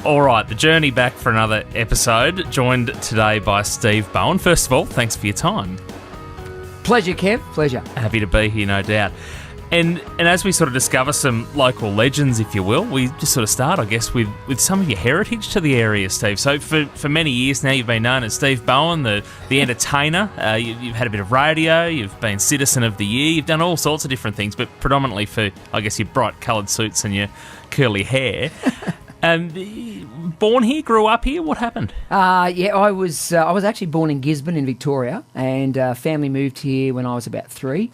All right, the journey back for another episode, joined today by Steve Bowen. First of all, thanks for your time. Pleasure, Kev. Pleasure. Happy to be here, no doubt. And as we sort of discover some local legends, if you will, we just sort of start, I guess, with some of your heritage to the area, Steve. So for many years now, you've been known as Steve Bowen, the entertainer. You've had a bit of radio. You've been Citizen of the Year. You've done all sorts of different things, but predominantly for, I guess, your bright coloured suits and your curly hair. Born here, grew up here. What happened? I was actually born in Gisborne in Victoria, and family moved here when I was about 3.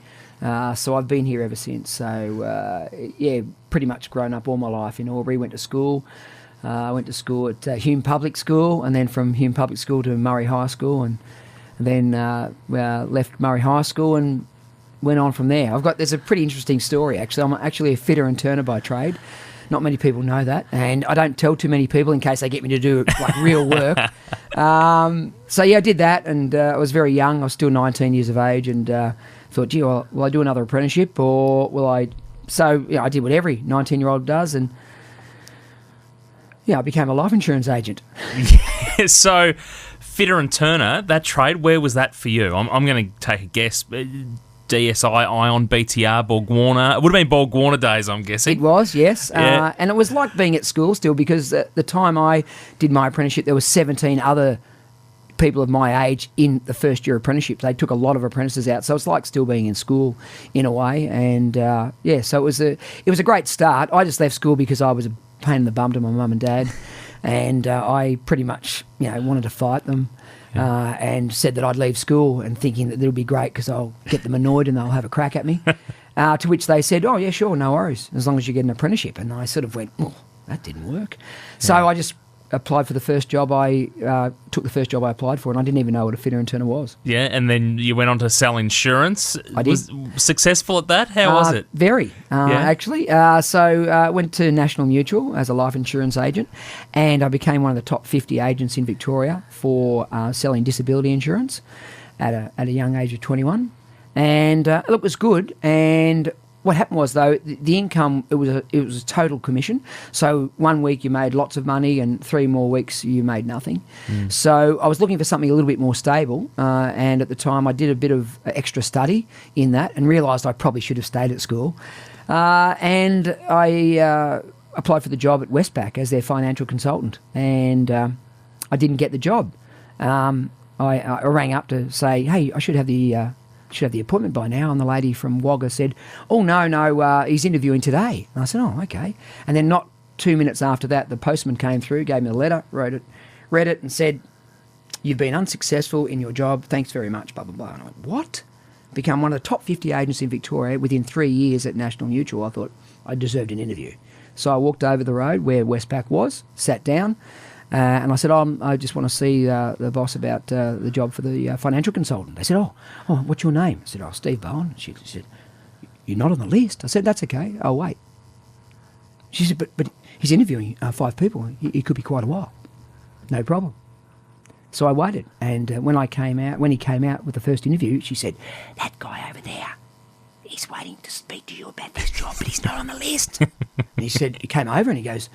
So I've been here ever since. So pretty much grown up all my life in Albury. Went to school. I went to school at Hume Public School, and then from Hume Public School to Murray High School, and then left Murray High School and went on from there. There's a pretty interesting story actually. I'm actually a fitter and turner by trade. Not many people know that, and I don't tell too many people in case they get me to do like real work. I did that, and I was very young. I was still 19 years of age, and thought, gee, will I do another apprenticeship, or will I? So I did what every 19-year-old does, and I became a life insurance agent. So, fitter and turner, that trade, where was that for you? I'm going to take a guess. DSI, Ion, BTR, Borg Warner. It would have been Borg Warner days, I'm guessing. It was, yes. Yeah. And it was like being at school still, because at the time I did my apprenticeship, there were 17 other people of my age in the first year apprenticeship. They took a lot of apprentices out, so it's like still being in school in a way. And so it was a great start. I just left school because I was a pain in the bum to my mum and dad, and I pretty much wanted to fight them. And said that I'd leave school, and thinking that it'll be great because I'll get them annoyed and they'll have a crack at me. To which they said, oh, yeah, sure, no worries, as long as you get an apprenticeship. And I sort of went, oh, that didn't work. So I just applied for the first job. I took the first job I applied for, and I didn't even know what a fitter and turner was. Yeah, and then you went on to sell insurance. I did. Was successful at that? How was it? Very, actually. I went to National Mutual as a life insurance agent, and I became one of the top 50 agents in Victoria for selling disability insurance at a young age of 21. And it was good. And what happened was, though, the income, it was a total commission. So 1 week you made lots of money, and 3 more weeks you made nothing. So I was looking for something a little bit more stable, and at the time I did a bit of extra study in that and realised I probably should have stayed at school. And I applied for the job at Westpac as their financial consultant, and I didn't get the job. I rang up to say, hey, I should have the appointment by now, and the lady from Wagga said, oh, no, he's interviewing today. And I said, oh, okay. And then not 2 minutes after that, the postman came through, gave me a letter, read it, and said, you've been unsuccessful in your job, thanks very much, blah, blah, blah. And I went, what? Become one of the top 50 agents in Victoria within 3 years at National Mutual. I thought I deserved an interview. So I walked over the road where Westpac was, sat down, and I said, I just want to see the boss about the job for the financial consultant. They said, oh, what's your name? I said, oh, Steve Bowen. She said, you're not on the list. I said, that's okay. I'll wait. She said, but he's interviewing 5 people. It could be quite a while. No problem. So I waited. And when he came out with the first interview, she said, that guy over there, he's waiting to speak to you about this job, but he's not on the list. And he came over and he goes,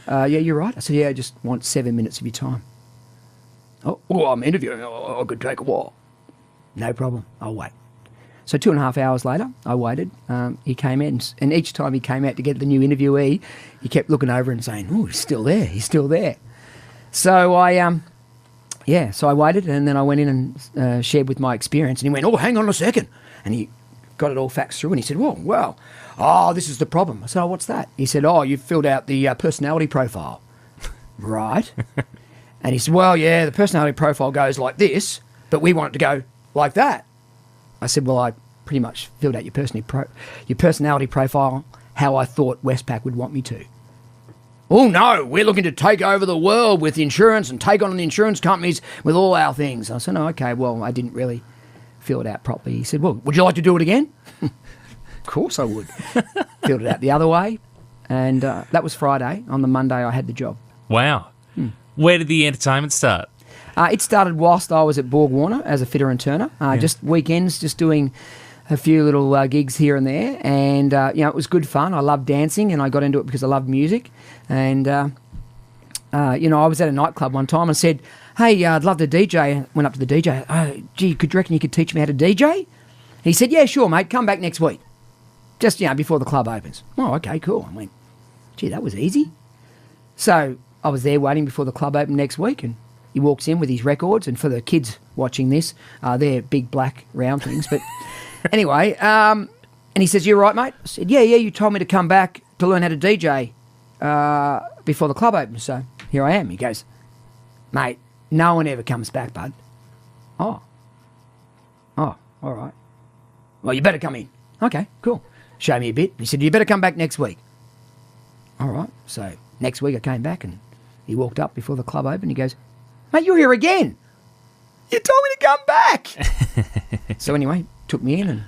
yeah, you're right. I said, yeah, I just want 7 minutes of your time. Oh, I'm interviewing. I could take a while. No problem. I'll wait. So 2.5 hours later, I waited. He came in, and each time he came out to get the new interviewee, he kept looking over and saying, oh, he's still there. He's still there. So I waited, and then I went in and shared with my experience, and he went, oh, hang on a second. And he got it all faxed through, and he said, well, this is the problem. I said, oh, what's that? He said, you've filled out the personality profile. Right. And he said, well, yeah, the personality profile goes like this, but we want it to go like that. I said, well, I pretty much filled out your personality profile how I thought Westpac would want me to. Oh, no, we're looking to take over the world with insurance and take on the insurance companies with all our things. I said, oh, okay, well, I didn't really fill it out properly. He said, well, would you like to do it again? Of course I would. Filled it out the other way. And that was Friday. On the Monday, I had the job. Wow. Where did the entertainment start? It started whilst I was at Borg Warner as a fitter and turner. Just weekends, just doing a few little gigs here and there. And, it was good fun. I loved dancing, and I got into it because I loved music. And I was at a nightclub one time and said, hey, I'd love to DJ. Went up to the DJ. Oh, gee, could you reckon you could teach me how to DJ? He said, yeah, sure, mate. Come back next week. Just, before the club opens. Oh, okay, cool. I went, gee, that was easy. So I was there waiting before the club opened next week, and he walks in with his records. And for the kids watching this, they're big black round things. But anyway, and he says, you right, mate? I said, yeah, you told me to come back to learn how to DJ before the club opens. So here I am. He goes, mate, no one ever comes back, bud. Oh, all right. Well, you better come in. Okay, cool. Show me a bit. He said, you better come back next week. All right. So next week I came back and he walked up before the club opened. He goes, mate, you're here again. You told me to come back. So anyway, took me in, and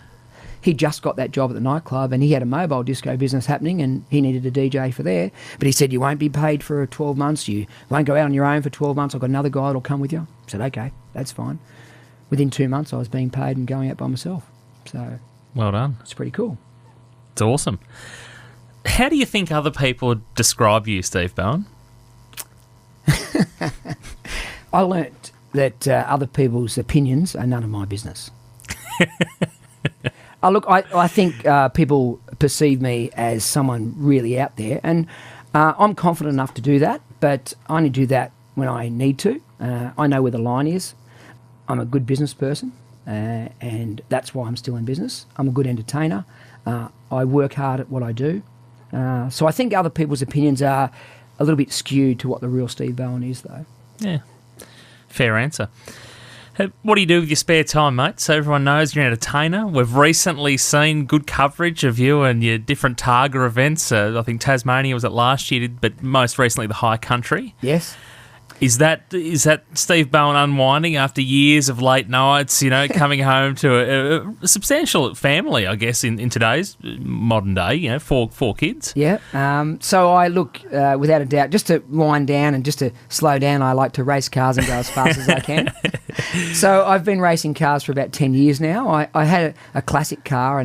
he just got that job at the nightclub, and he had a mobile disco business happening, and he needed a DJ for there. But he said, you won't be paid for 12 months. You won't go out on your own for 12 months. I've got another guy that'll come with you. I said, okay, that's fine. Within 2 months, I was being paid and going out by myself. So well done. It's pretty cool. It's awesome. How do you think other people describe you, Steve Bowen? I learnt that other people's opinions are none of my business. I think people perceive me as someone really out there, and I'm confident enough to do that, but I only do that when I need to. I know where the line is. I'm a good business person, and that's why I'm still in business. I'm a good entertainer. I work hard at what I do. So I think other people's opinions are a little bit skewed to what the real Steve Bowen is, though. Yeah, fair answer. What do you do with your spare time, mate? So everyone knows you're an entertainer. We've recently seen good coverage of you and your different Targa events. I think Tasmania was it last year, but most recently the High Country. Yes. Is that Steve Bowen unwinding after years of late nights, coming home to a substantial family, I guess, in today's modern day, four kids? Yeah. So I look, without a doubt, just to wind down and just to slow down, I like to race cars and go as fast as I can. So I've been racing cars for about 10 years now. I had a classic car,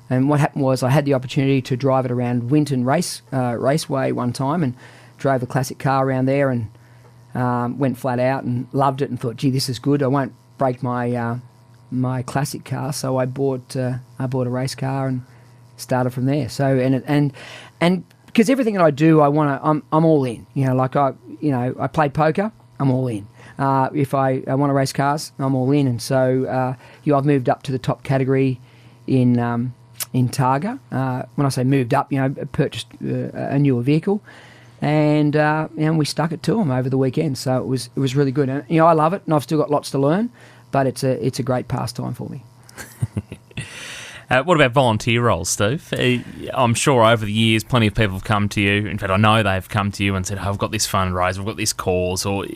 and what happened was I had the opportunity to drive it around Winton Raceway one time, and drove a classic car around there, and went flat out and loved it and thought, gee, this is good. I won't break my my classic car, so I bought a race car and started from there. So and because everything that I do, I'm all in. I play poker, I'm all in. If I want to race cars, I'm all in. And so I've moved up to the top category in Targa. When I say moved up, purchased a newer vehicle. And we stuck it to them over the weekend, so it was really good. And I love it, and I've still got lots to learn, but it's a great pastime for me. What about volunteer roles, Steve? I'm sure over the years, plenty of people have come to you. In fact, I know they've come to you and said, "Oh, I've got this fundraiser, I've got this cause." Or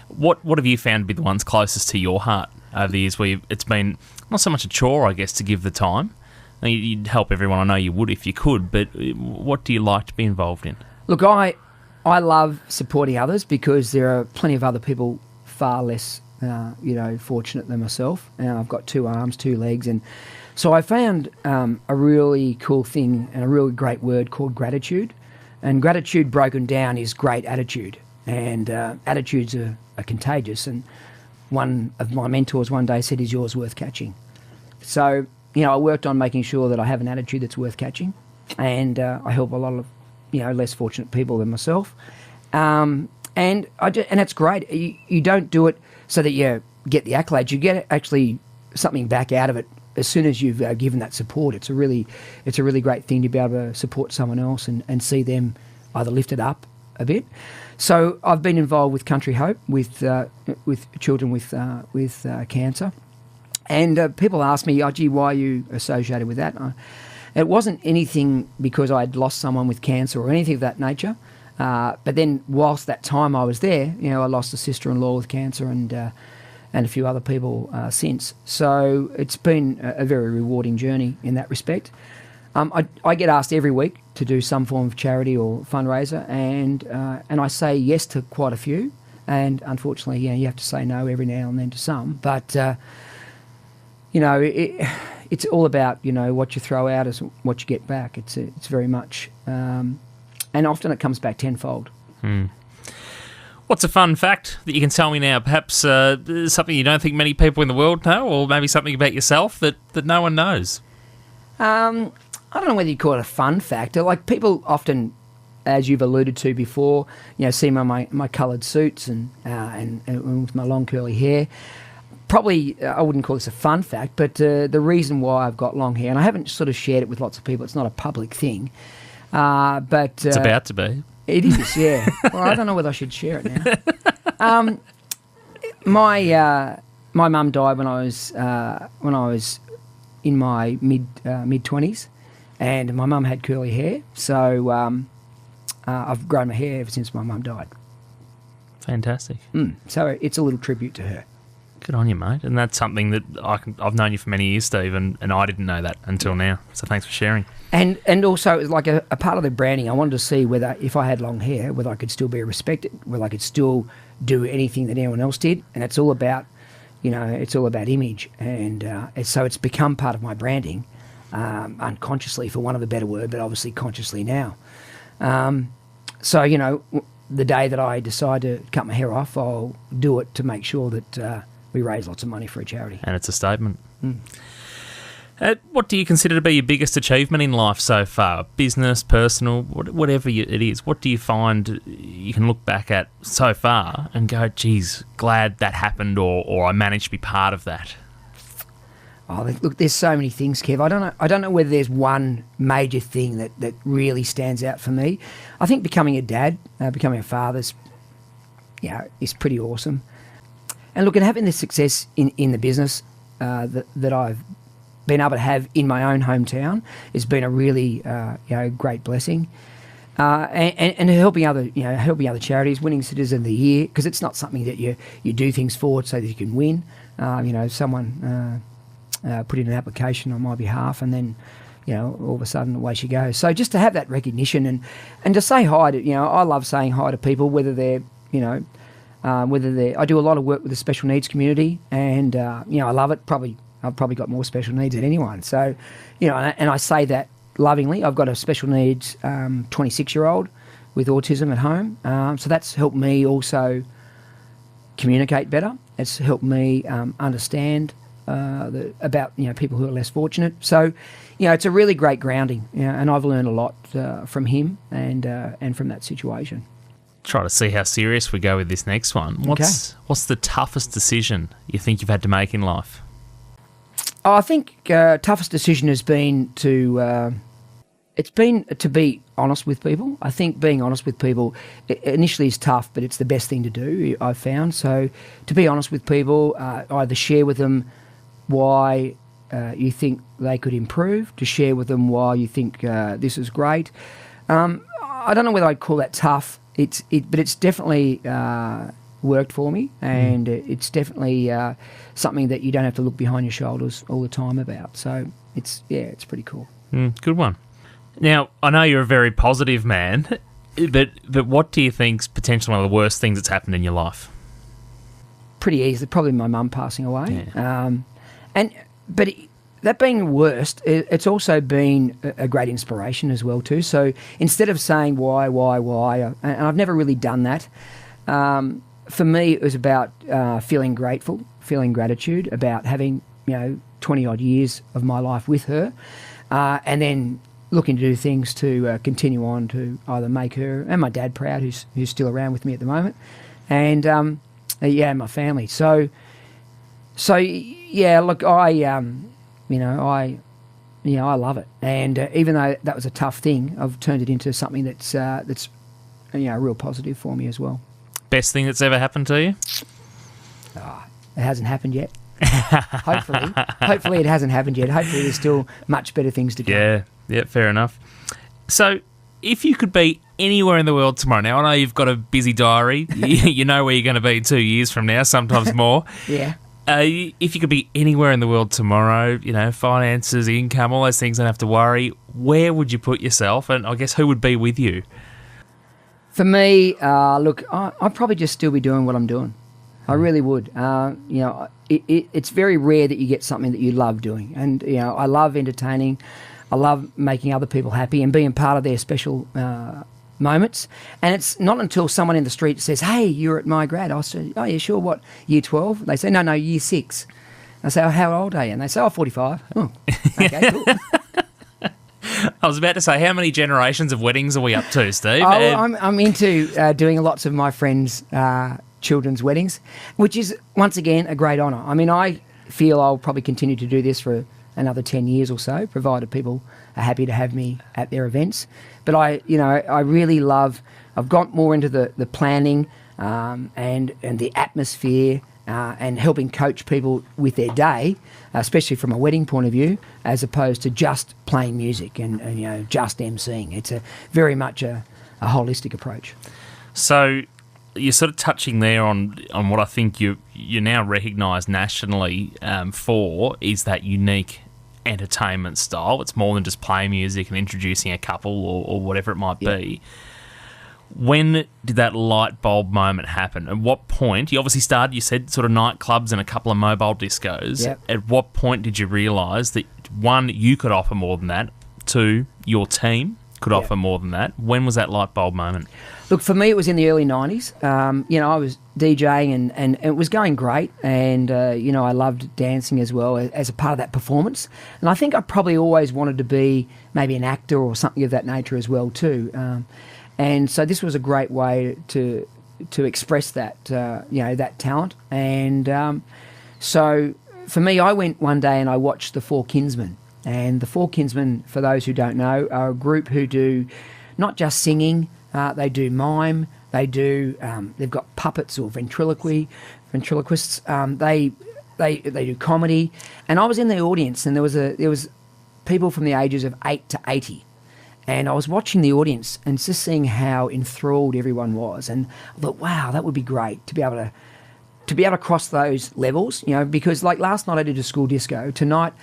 what have you found to be the ones closest to your heart over the years, where it's been not so much a chore, I guess, to give the time? You'd help everyone. I know you would if you could, but what do you like to be involved in? Look, I love supporting others because there are plenty of other people far less, fortunate than myself. I've got 2 arms, 2 legs, and so I found a really cool thing and a really great word called gratitude. And gratitude broken down is great attitude, and attitudes are contagious. And one of my mentors one day said, "Is yours worth catching?" So I worked on making sure that I have an attitude that's worth catching, and I help a lot of less fortunate people than myself, and it's great. You don't do it so that you get the accolades. You get actually something back out of it as soon as you've given that support. It's a really great thing to be able to support someone else and see them either lifted up a bit. So I've been involved with Country Hope with children with cancer, and people ask me, "Oh, gee, why are you associated with that?" It wasn't anything because I'd lost someone with cancer or anything of that nature. But then whilst that time I was there, I lost a sister-in-law with cancer and a few other people since. So it's been a very rewarding journey in that respect. I get asked every week to do some form of charity or fundraiser, and I say yes to quite a few. And unfortunately, you have to say no every now and then to some. But it's all about what you throw out is what you get back. It's very much, and often it comes back tenfold. What's a fun fact that you can tell me now? Perhaps something you don't think many people in the world know, or maybe something about yourself that no one knows? I don't know whether you call it a fun fact. Like, people often, as you've alluded to before, see my coloured suits and with my long curly hair. Probably, I wouldn't call this a fun fact, but the reason why I've got long hair, and I haven't sort of shared it with lots of people, it's not a public thing. But it's about to be. It is, yeah. Well, I don't know whether I should share it now. My mum died when I was in my mid 20s, and my mum had curly hair, so I've grown my hair ever since my mum died. Fantastic. So it's a little tribute to her. Good on you, mate. And that's something that I've known you for many years, Steve, and I didn't know that until now. So thanks for sharing. And also, like a part of the branding, I wanted to see whether, if I had long hair, whether I could still be respected, whether I could still do anything that anyone else did. And it's all about, it's all about image. And so it's become part of my branding, unconsciously, for want of a better word, but obviously consciously now. So, the day that I decide to cut my hair off, I'll do it to make sure that we raise lots of money for a charity. And it's a statement. What do you consider to be your biggest achievement in life so far? Business, personal, whatever it is. What do you find you can look back at so far and go, geez, glad that happened, or I managed to be part of that? Oh, look, there's so many things, Kev. I don't know whether there's one major thing that really stands out for me. I think becoming a dad, becoming a father, is pretty awesome. And look, and having the success in the business that I've been able to have in my own hometown has been a really great blessing. And helping other charities, winning Citizen of the Year, because it's not something that you do things for so that you can win. Someone put in an application on my behalf, and then all of a sudden away she goes. So just to have that recognition and to say hi to, I love saying hi to people, whether they're I do a lot of work with the special needs community, and I love it. I've probably got more special needs than anyone. So, and I say that lovingly. I've got a special needs 26-year-old with autism at home. So that's helped me also communicate better. It's helped me understand about people who are less fortunate. So, it's a really great grounding, and I've learned a lot from him and from that situation. Try to see how serious we go with this next one. What's the toughest decision you think you've had to make in life? I think toughest decision has been to be honest with people. I think being honest with people initially is tough, but it's the best thing to do, I've found. So to be honest with people, either share with them why you think they could improve, to share with them why you think this is great. I don't know whether I'd call that tough, but it's definitely worked for me, and it's definitely something that you don't have to look behind your shoulders all the time about. So it's pretty cool. Good one. Now, I know you're a very positive man, but what do you think's potentially one of the worst things that's happened in your life? Pretty easily, probably my mum passing away. Yeah. But that being the worst, it's also been a great inspiration as well too. So instead of saying why, and I've never really done that. For me, it was about feeling grateful, feeling gratitude about having 20 odd years of my life with her, and then looking to do things to continue on to either make her and my dad proud, who's still around with me at the moment, and my family. So yeah, look, I love it, and even though that was a tough thing, I've turned it into something that's real positive for me as well. Best thing that's ever happened to you? It hasn't happened yet. Hopefully it hasn't happened yet. Hopefully there's still much better things to come. Yeah, fair enough. So if you could be anywhere in the world tomorrow, now I know you've got a busy diary. You know where you're going to be 2 years from now, sometimes more. Yeah. If you could be anywhere in the world tomorrow, finances, income, all those things, don't have to worry, where would you put yourself? And I guess who would be with you? For me, look, I'd probably just still be doing what I'm doing. I really would. It's very rare that you get something that you love doing. And, I love entertaining. I love making other people happy and being part of their special moments. And it's not until someone in the street says, "Hey, you're at my grad." I say, "Oh, yeah, sure. What, year 12? They say, "No, year 6. I say, "Oh, how old are you?" And they say, "Oh, 45. Oh, okay, cool. I was about to say, how many generations of weddings are we up to, Steve? Oh, I'm into doing lots of my friends' children's weddings, which is, once again, a great honour. I mean, I feel I'll probably continue to do this for another 10 years or so, provided people are happy to have me at their events. But I really love, I've got more into the planning and the atmosphere and helping coach people with their day, especially from a wedding point of view, as opposed to just playing music and just emceeing. It's very much a holistic approach. So you're sort of touching there on what I think you're now recognised nationally for is that unique entertainment style. It's more than just playing music and introducing a couple or whatever it might be. When did that light bulb moment happen? At what point? You obviously started, you said, sort of nightclubs and a couple of mobile discos. Yep. At what point did you realise that, one, you could offer more than that, two, your team could offer more than that? When was that light bulb moment? Look, for me, it was in the early 90s. I was DJing and it was going great. And, I loved dancing as well as a part of that performance. And I think I probably always wanted to be maybe an actor or something of that nature as well too. And so this was a great way to express that, that talent. And so for me, I went one day and I watched the Four Kinsmen. And the Four Kinsmen, for those who don't know, are a group who do not just singing, they do mime, they've got puppets or ventriloquists, they do comedy. And I was in the audience and there was people from the ages of 8 to 80. And I was watching the audience and just seeing how enthralled everyone was. And I thought, wow, that would be great to be able to cross those levels, because like last night I did a school disco. Tonight,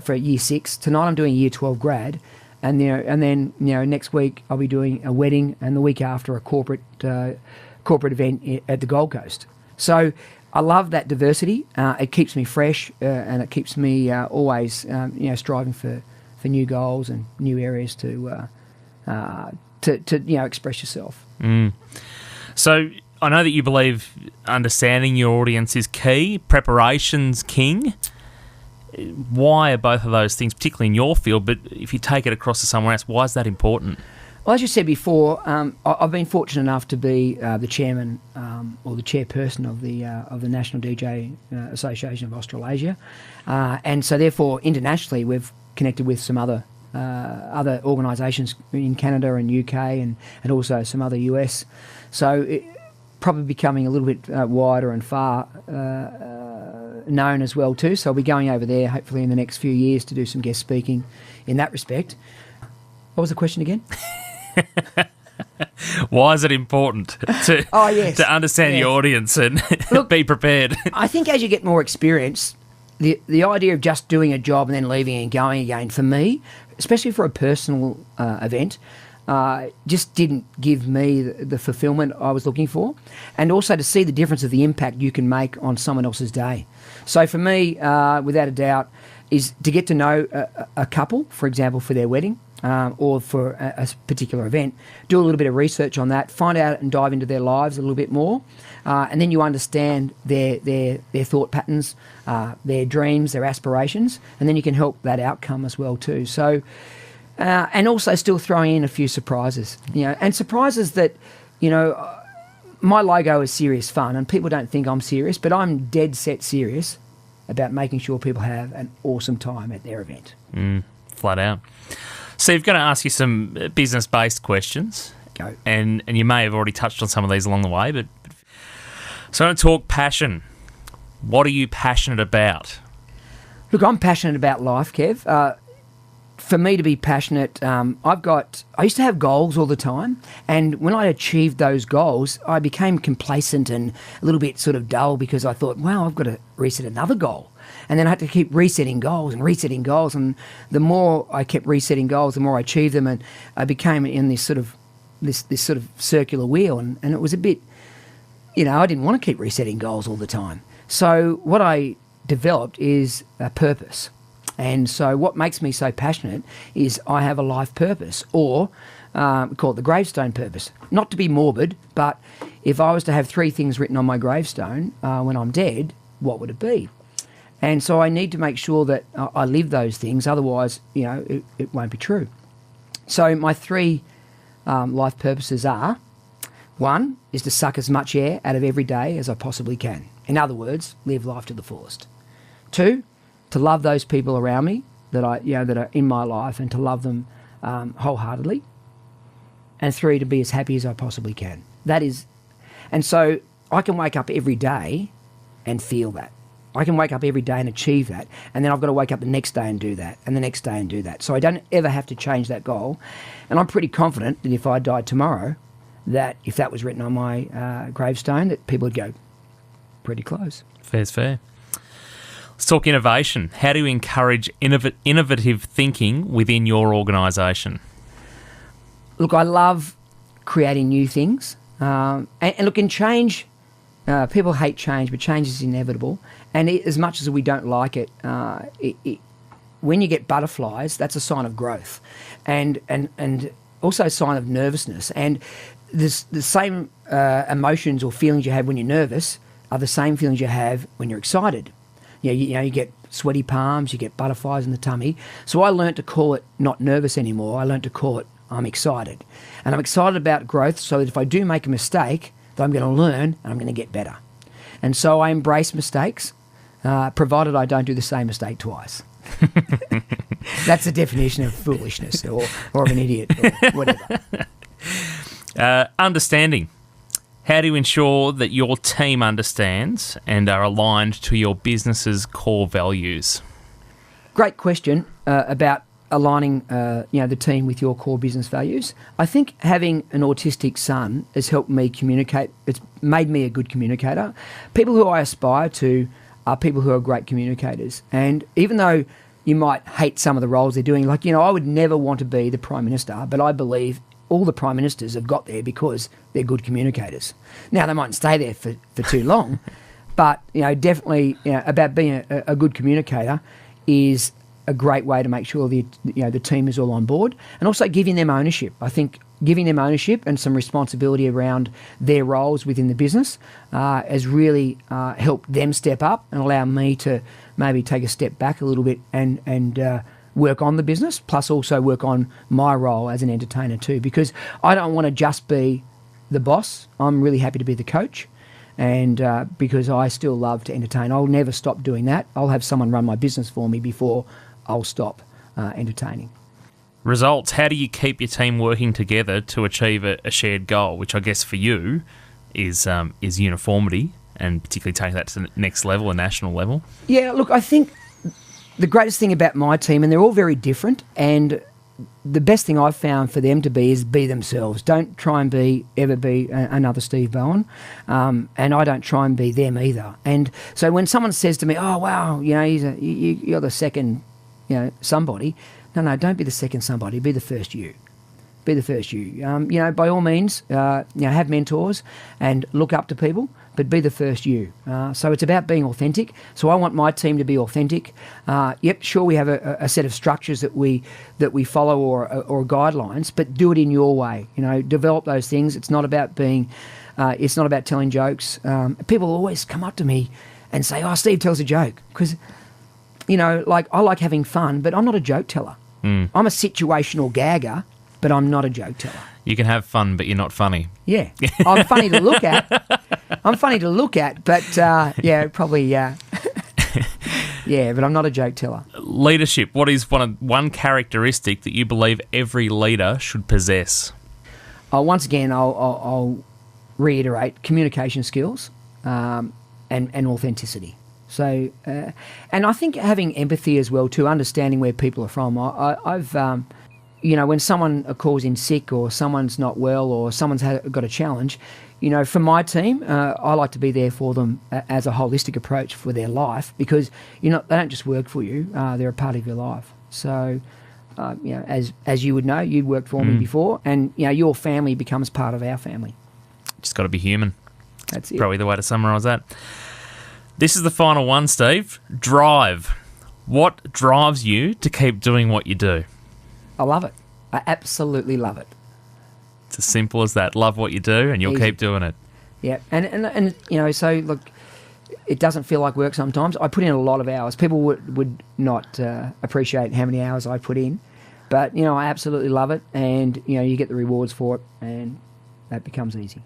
for year 6, tonight I'm doing a year 12 grad. And then next week I'll be doing a wedding, and the week after a corporate event at the Gold Coast. So I love that diversity. It keeps me fresh, and it keeps me always striving for new goals and new areas to express yourself. So I know that you believe understanding your audience is key, preparation's king. Why are both of those things, particularly in your field, but if you take it across to somewhere else, why is that important? Well, as you said before, I've been fortunate enough to be the chairman or the chairperson of the National DJ Association of Australasia, and so therefore internationally we've connected with some other organisations in Canada and UK and also some other US. So it probably becoming a little bit wider and far known as well too. So I'll be going over there hopefully in the next few years to do some guest speaking in that respect. What was the question again? Why is it important to understand your audience and be prepared? I think as you get more experience, the idea of just doing a job and then leaving and going again, for me, especially for a personal event, just didn't give me the fulfillment I was looking for, and also to see the difference of the impact you can make on someone else's day. So for me, without a doubt, is to get to know a couple, for example, for their wedding, or for a particular event, do a little bit of research on that, find out and dive into their lives a little bit more, and then you understand their thought patterns, their dreams, their aspirations, and then you can help that outcome as well too. So, and also still throwing in a few surprises, and surprises that, my logo is serious fun, and people don't think I'm serious, but I'm dead set serious about making sure people have an awesome time at their event. Flat out. Steve, going to ask you some business-based questions. Go. And you may have already touched on some of these along the way, but so I'm going to talk passion. What are you passionate about? Look, I'm passionate about life, Kev. For me to be passionate, I used to have goals all the time, and when I achieved those goals, I became complacent and a little bit sort of dull because I thought, wow, I've got to reset another goal. And then I had to keep resetting goals, and the more I kept resetting goals, the more I achieved them, and I became in this sort of circular wheel, and it was a bit, I didn't want to keep resetting goals all the time. So what I developed is a purpose. And so what makes me so passionate is I have a life purpose, or we call it the gravestone purpose. Not to be morbid, but if I was to have 3 things written on my gravestone when I'm dead, what would it be? And so I need to make sure that I live those things, otherwise, it won't be true. So my 3 life purposes are, 1 is to suck as much air out of every day as I possibly can. In other words, live life to the fullest. 2, to love those people around me that are in my life and to love them wholeheartedly. And 3, to be as happy as I possibly can. And so I can wake up every day and feel that. I can wake up every day and achieve that, and then I've got to wake up the next day and do that, and the next day and do that. So I don't ever have to change that goal. And I'm pretty confident that if I died tomorrow, that if that was written on my gravestone, that people would go, pretty close. Fair's fair. Let's talk innovation. How do you encourage innovative thinking within your organisation? Look, I love creating new things. And look, in change, people hate change, but change is inevitable. And as much as we don't like it, when you get butterflies, that's a sign of growth, and also a sign of nervousness. And the same emotions or feelings you have when you're nervous are the same feelings you have when you're excited. You get sweaty palms, you get butterflies in the tummy. So I learnt to call it not nervous anymore. I learnt to call it I'm excited. And I'm excited about growth so that if I do make a mistake, that I'm going to learn and I'm going to get better. And so I embrace mistakes, provided I don't do the same mistake twice. That's the definition of foolishness or of an idiot or whatever. Understanding. How do you ensure that your team understands and are aligned to your business's core values? Great question about aligning the team with your core business values. I think having an autistic son has helped me communicate. It's made me a good communicator. People who I aspire to are people who are great communicators. And even though you might hate some of the roles they're doing, I would never want to be the Prime Minister, but I believe all the Prime Ministers have got there because they're good communicators. Now, they mightn't stay there for too long, but definitely about being a good communicator is a great way to make sure the team is all on board, and also giving them ownership. I think giving them ownership and some responsibility around their roles within the business has really helped them step up and allow me to maybe take a step back a little bit and work on the business, plus also work on my role as an entertainer too, because I don't want to just be the boss. I'm really happy to be the coach, and because I still love to entertain. I'll never stop doing that. I'll have someone run my business for me before I'll stop entertaining. Results. How do you keep your team working together to achieve a shared goal, which I guess for you is uniformity, and particularly taking that to the next level, a national level? Yeah, look, I think the greatest thing about my team, and they're all very different, and the best thing I've found for them to be is be themselves. Don't try and ever be another Steve Bowen, and I don't try and be them either. And so when someone says to me, "Oh wow, you're the second, somebody," no, don't be the second somebody. Be the first you. Be the first you. By all means, have mentors and look up to people, but be the first you. So it's about being authentic. So I want my team to be authentic. Sure, we have a set of structures that we follow or guidelines, but do it in your way. Develop those things. It's not about being. It's not about telling jokes. People always come up to me and say, "Oh, Steve tells a joke," because I like having fun, but I'm not a joke teller. I'm a situational gagger, but I'm not a joke teller. You can have fun, but you're not funny. Yeah. I'm funny to look at. But probably, yeah, but I'm not a joke teller. Leadership. What is one characteristic that you believe every leader should possess? Once again, I'll reiterate communication skills and authenticity. So, and I think having empathy as well too, understanding where people are from. I've when someone calls in sick or someone's not well or someone's got a challenge, for my team, I like to be there for them as a holistic approach for their life, because they don't just work for you; they're a part of your life. So, as you would know, you'd worked for me before, and your family becomes part of our family. Just got to be human. That's it. Probably the way to summarise that. This is the final one, Steve. Drive. What drives you to keep doing what you do? I love it. I absolutely love it. It's as simple as that. Love what you do, and you'll Easy. keep doing it. Yeah, and so look, it doesn't feel like work sometimes. I put in a lot of hours. People would not appreciate how many hours I put in, but I absolutely love it, and you get the rewards for it, and that becomes easy.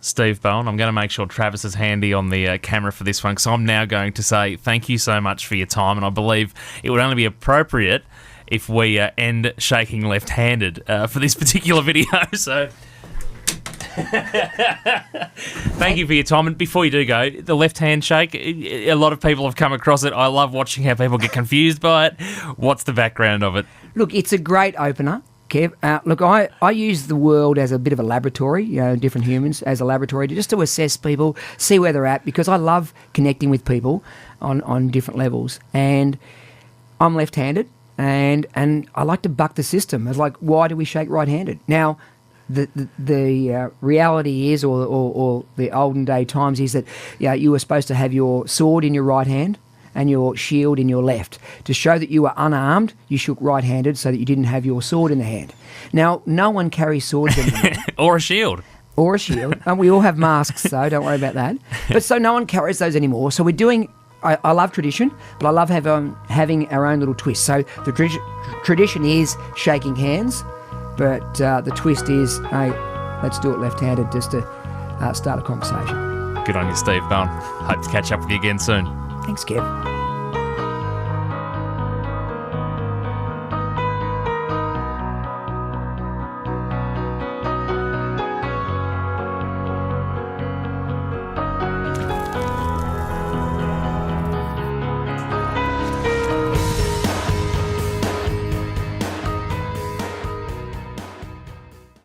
Steve Bowen, I'm going to make sure Travis is handy on the camera for this one, because I'm now going to say thank you so much for your time, and I believe it would only be appropriate if we end shaking left-handed for this particular video. So thank you for your time. And before you do go, the left-hand shake, a lot of people have come across it. I love watching how people get confused by it. What's the background of it? Look, it's a great opener, Kev. Look, I use the world as a bit of a laboratory, different humans as a laboratory, just to assess people, see where they're at, because I love connecting with people on different levels. And I'm left-handed, and I like to buck the system. It's like, why do we shake right-handed? Now, the reality is, or the olden day times is that you were supposed to have your sword in your right hand and your shield in your left. To show that you were unarmed, you shook right-handed so that you didn't have your sword in the hand. Now, no one carries swords anymore. Or a shield. Or a shield. And we all have masks, though, don't worry about that. But so no one carries those anymore. So we're doing... I love tradition, but I love having our own little twist. So the tradition is shaking hands, but the twist is, hey, let's do it left-handed just to start a conversation. Good on you, Steve Bowen. Hope to catch up with you again soon. Thanks, Kev.